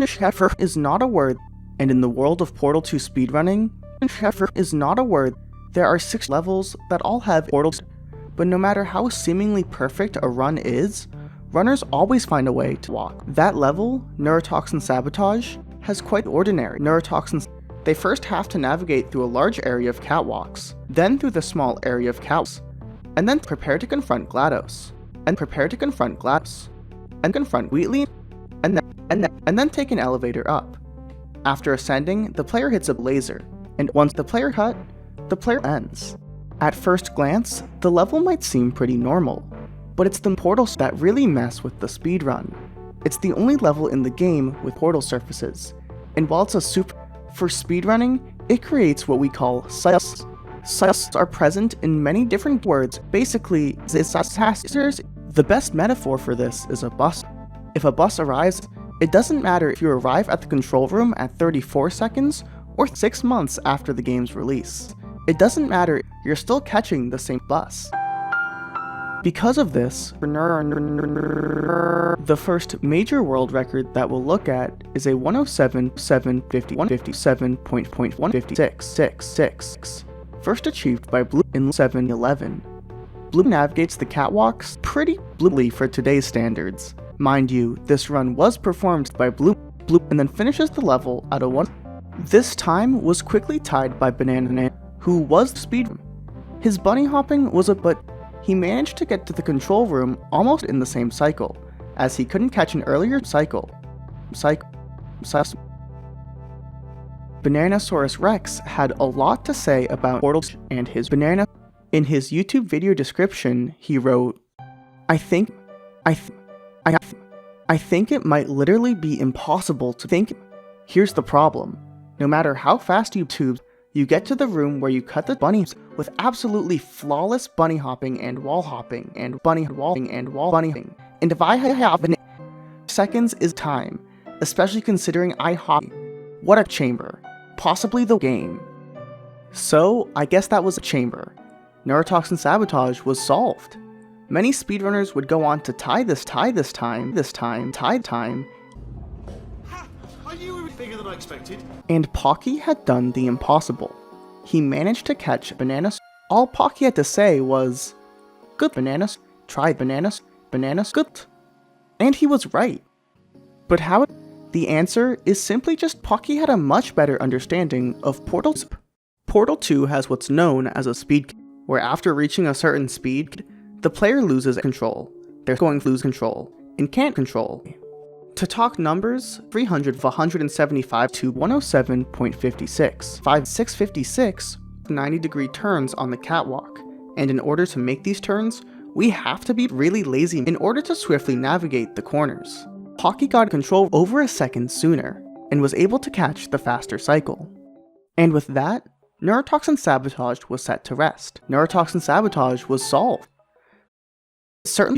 Sheffer is not a word, and in the world of Portal 2 speedrunning, Sheffer is not a word. There are 6 levels that all have portals, but no matter how seemingly perfect a run is, runners always find a way to walk. That level, Neurotoxin Sabotage, has quite ordinary neurotoxins. They first have to navigate through a large area of catwalks, then through the small area of catwalks, and then prepare to confront GLaDOS, and confront Wheatley, and then take an elevator up. After ascending, the player hits a laser, and once the player cut, the player ends. At first glance, the level might seem pretty normal, but it's the portals that really mess with the speedrun. It's the only level in the game with portal surfaces, and while it's a super for speedrunning, it creates what we call cycles. Cycles are present in many different words. Basically, the best metaphor for this is a bus. If a bus arrives, it doesn't matter if you arrive at the control room at 34 seconds or 6 months after the game's release. It doesn't matter, you're still catching the same bus. Because of this, the first major world record that we'll look at is a 107.750.156, first achieved by Blue in 7-11. Blue navigates the catwalks pretty bluely for today's standards. Mind you, this run was performed by Blue and then finishes the level at a 1. This time was quickly tied by Banana, who was the speed. His bunny hopping was but he managed to get to the control room almost in the same cycle, as he couldn't catch an earlier cycle. Bananasaurus Rex had a lot to say about portals and his banana. In his YouTube video description, he wrote, I think it might literally be impossible to think. Here's the problem. No matter how fast you tube, you get to the room where you cut the bunnies with absolutely flawless bunny hopping and wall hopping and bunny walling and wall bunnying. And if I have seconds is time, especially considering I hop. What a chamber. Possibly the game. So, I guess that was a chamber. Neurotoxin Sabotage was solved. Many speedrunners would go on to tie this time. I knew we were bigger than I expected. And Pocky had done the impossible. He managed to catch bananas. All Pocky had to say was, good bananas, try bananas, good. And he was right. But how? The answer is simply just Pocky had a much better understanding of portals. Portal 2 has what's known as a speed, where after reaching a certain speed, the player loses control. They're going to lose control, and can't control. To talk numbers, 175 to 107.56, 656, 90-degree turns on the catwalk, and in order to make these turns, we have to be really lazy in order to swiftly navigate the corners. Pocky got control over a second sooner, and was able to catch the faster cycle. And with that, Neurotoxin Sabotage was set to rest. Neurotoxin Sabotage was solved. Certainly